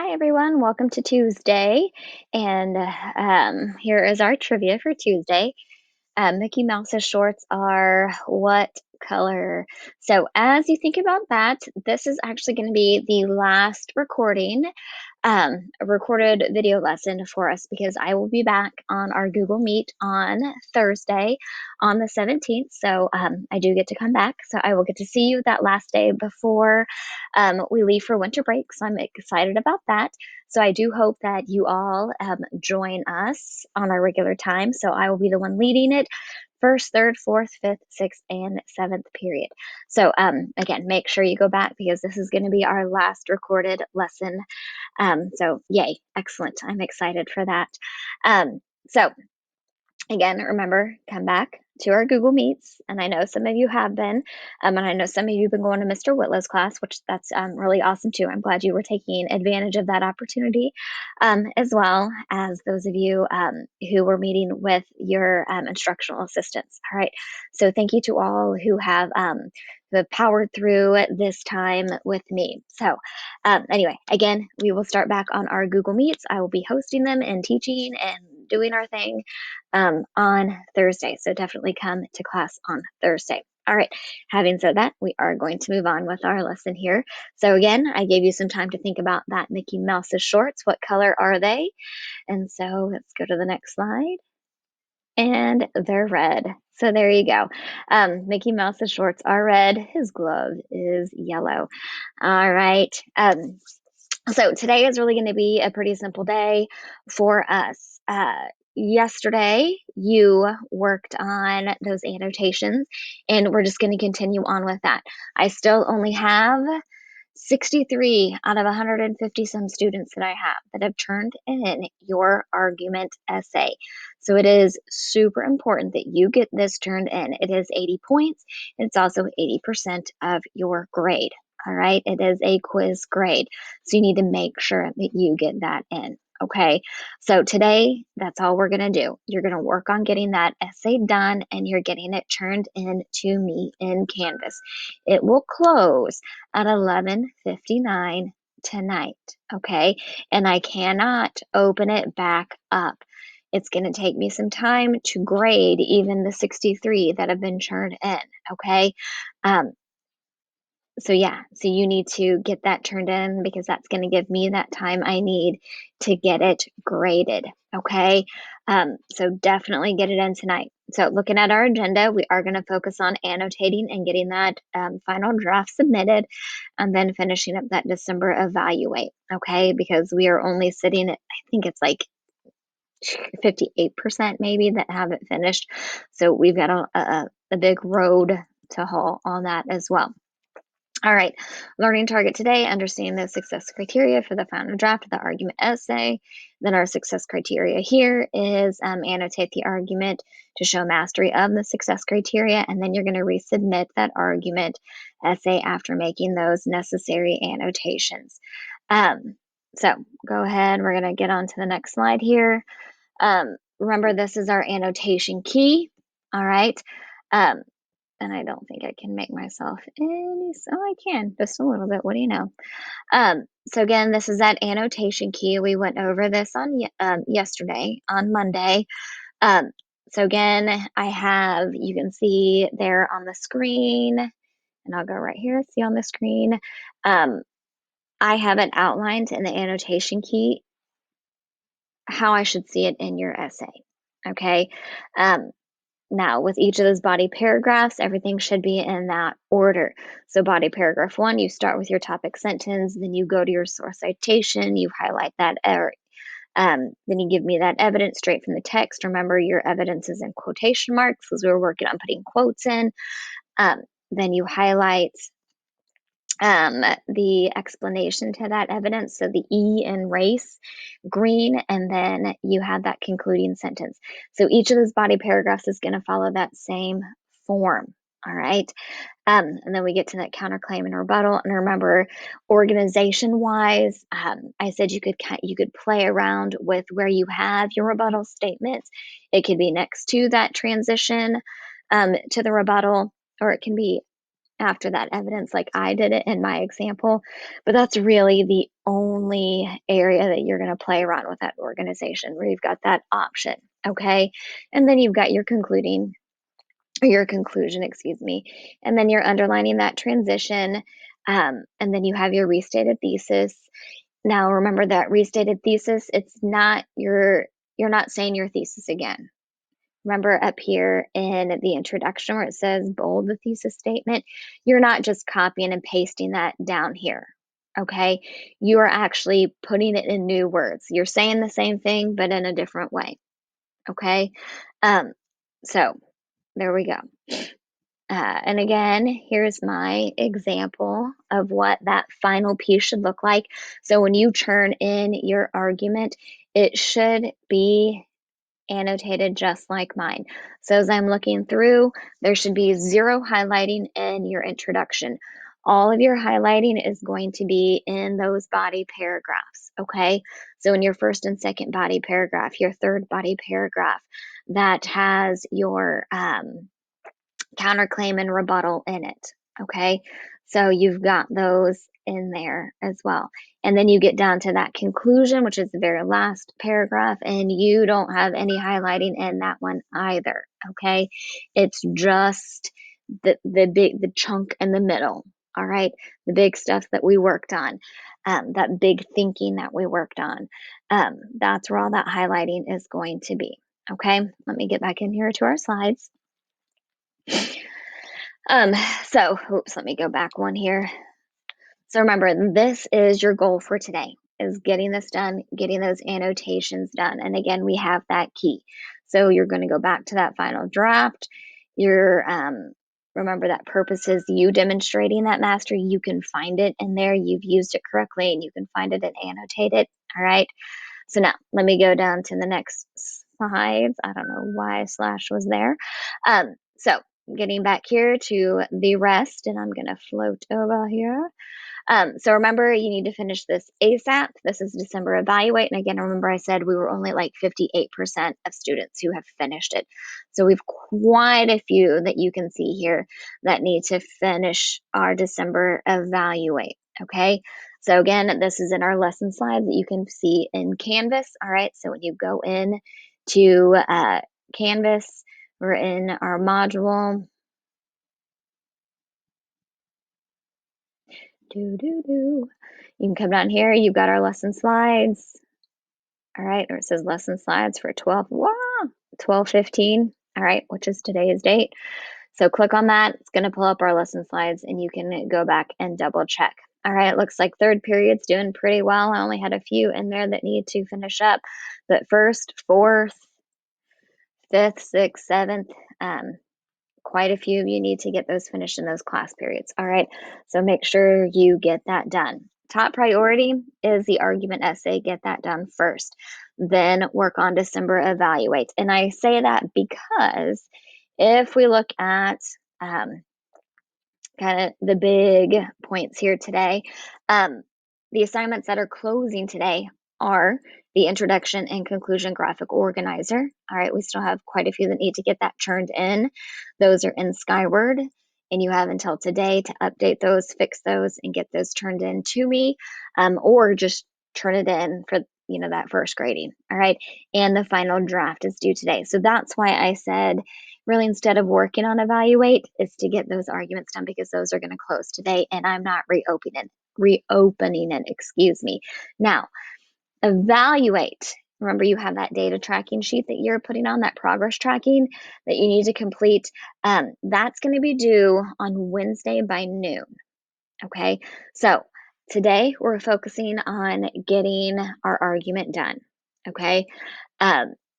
Hi, everyone. Welcome to Tuesday. And here is our trivia for Tuesday. Mickey Mouse's shorts are what color? So, as you think about that, this is actually going to be the last a recorded video lesson for us because I will be back on our Google Meet on Thursday on the 17th. So I do get to come back. So I will get to see you that last day before we leave for winter break. So I'm excited about that. So I do hope that you all join us on our regular time. So I will be the one leading it first, third, fourth, fifth, sixth, and seventh period. So again, make sure you go back because this is going to be our last recorded lesson. So yay, excellent. I'm excited for that. So again, remember, come back to our Google Meets, and I know some of you have been, and I know some of you have been going to Mr. Whitlow's class, which that's really awesome too. I'm glad you were taking advantage of that opportunity, as well as those of you who were meeting with your instructional assistants. All right, so thank you to all who have powered through this time with me. So anyway, again, we will start back on our Google Meets. I will be hosting them and teaching and doing our thing on Thursday. So definitely come to class on Thursday. All right. Having said that, we are going to move on with our lesson here. So again, I gave you some time to think about that Mickey Mouse's shorts. What color are they? And so let's go to the next slide. And they're red. So there you go. Mickey Mouse's shorts are red. His glove is yellow. All right. So today is really going to be a pretty simple day for us. Yesterday, you worked on those annotations, and we're just going to continue on with that. I still only have 63 out of 150 some students that I have that have turned in your argument essay. So it is super important that you get this turned in. It is 80 points. It's also 80% of your grade. All right. It is a quiz grade. So you need to make sure that you get that in. Okay. So today, that's all we're going to do. You're going to work on getting that essay done and you're getting it turned in to me in Canvas. It will close at 11:59 tonight. Okay. And I cannot open it back up. It's going to take me some time to grade even the 63 that have been turned in. Okay. Um, so yeah, so you need to get that turned in because that's going to give me that time I need to get it graded. Okay. So definitely get it in tonight. So looking at our agenda, we are going to focus on annotating and getting that final draft submitted and then finishing up that December evaluate. Okay. Because we are only sitting at, I think it's like 58% maybe that haven't finished. So we've got a big road to haul on that as well. All right, learning target today, understand the success criteria for the final draft of the argument essay. Then our success criteria here is annotate the argument to show mastery of the success criteria, and then you're going to resubmit that argument essay after making those necessary annotations. So go ahead, we're going to get on to the next slide here. Remember, this is our annotation key, all right? And I don't think I can make myself any, so I can, just a little bit. What do you know? So again, this is that annotation key. We went over this on yesterday, on Monday. So again, you can see there on the screen, and I'll go right here, see on the screen. I have it outlined in the annotation key how I should see it in your essay. Okay. Now, with each of those body paragraphs, everything should be in that order. So body paragraph 1, you start with your topic sentence, then you go to your source citation, you highlight that, then you give me that evidence straight from the text. Remember, your evidence is in quotation marks because we were working on putting quotes in. Then you highlight the explanation to that evidence, so the E in race, green, and then you have that concluding sentence. So each of those body paragraphs is going to follow that same form. All right. And then we get to that counterclaim and rebuttal. And remember, organization wise, I said you could play around with where you have your rebuttal statements. It could be next to that transition to the rebuttal, or it can be after that evidence like I did it in my example, but that's really the only area that you're going to play around with that organization where you've got that option, okay? And then you've got your concluding or your conclusion, excuse me, and then you're underlining that transition, and then you have your restated thesis. Now, remember that restated thesis, it's not you're not saying your thesis again. Remember up here in the introduction where it says bold the thesis statement, you're not just copying and pasting that down here. Okay, you are actually putting it in new words. You're saying the same thing, but in a different way. Okay, so there we go. And again, here's my example of what that final piece should look like. So when you turn in your argument, it should be annotated just like mine. So as I'm looking through, there should be 0 highlighting in your introduction. All of your highlighting is going to be in those body paragraphs, okay? So in your first and second body paragraph, your third body paragraph, that has your counterclaim and rebuttal in it. Okay. So you've got those in there as well. And then you get down to that conclusion, which is the very last paragraph, and you don't have any highlighting in that one either. Okay. It's just the chunk in the middle. All right. The big stuff that we worked on, that big thinking that we worked on. That's where all that highlighting is going to be. Okay. Let me get back in here to our slides. Um, so, oops, let me go back one here. So remember, this is your goal for today, is getting this done, getting those annotations done. And again, we have that key. So you're going to go back to that final draft. You're, remember that purpose is you demonstrating that mastery. You can find it in there. You've used it correctly and you can find it and annotate it. All right. So now let me go down to the next slides. I don't know why slash was there. So getting back here to the rest, and I'm going to float over here. So remember, you need to finish this ASAP. This is December evaluate. And again, remember I said we were only like 58% of students who have finished it. So we've quite a few that you can see here that need to finish our December evaluate. Okay. So again, this is in our lesson slides that you can see in Canvas. All right. So when you go in to Canvas, we're in our module. You can come down here. You've got our lesson slides. All right, or it says lesson slides for 12/15. All right, which is today's date. So click on that. It's going to pull up our lesson slides and you can go back and double check. All right, it looks like third period's doing pretty well. I only had a few in there that need to finish up, but first, fourth, fifth, sixth, seventh, quite a few of you need to get those finished in those class periods. All right, so make sure you get that done. Top priority is the argument essay. Get that done first. Then work on December evaluate. And I say that because if we look at kind of the big points here today, the assignments that are closing today are the introduction and conclusion graphic organizer. All right, we still have quite a few that need to get that turned in. Those are in Skyward, and you have until today to update those, fix those, and get those turned in to me, or just turn it in for that first grading. All right, and the final draft is due today. So that's why I said really instead of working on evaluate is to get those arguments done because those are going to close today and I'm not reopening it, excuse me. Now, evaluate. Remember, you have that data tracking sheet that you're putting on, that progress tracking that you need to complete. That's going to be due on Wednesday by noon. Okay, so today we're focusing on getting our argument done. Okay,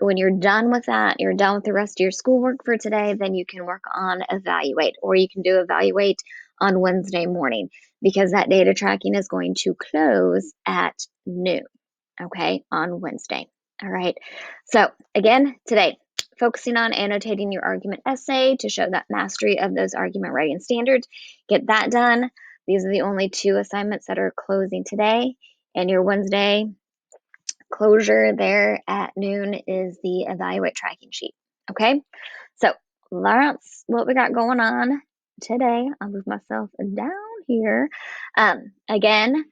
when you're done with that, you're done with the rest of your schoolwork for today, then you can work on evaluate, or you can do evaluate on Wednesday morning because that data tracking is going to close at noon, okay, on Wednesday. All right. So again, today, focusing on annotating your argument essay to show that mastery of those argument writing standards. Get that done. These are the only 2 assignments that are closing today, and your Wednesday closure there at noon is the evaluate tracking sheet. Okay, so that's what we got going on today, I'll move myself down here. Again,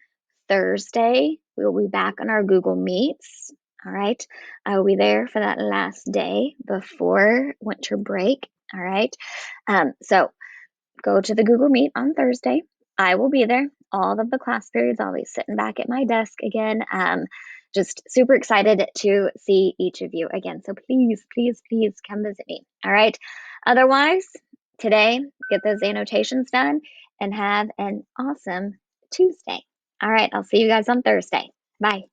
Thursday, we will be back on our Google Meets. All right. I will be there for that last day before winter break. All right. So go to the Google Meet on Thursday. I will be there all of the class periods. I'll be sitting back at my desk again. Just super excited to see each of you again. So please, please, please come visit me. All right. Otherwise, today, get those annotations done and have an awesome Tuesday. All right. I'll see you guys on Thursday. Bye.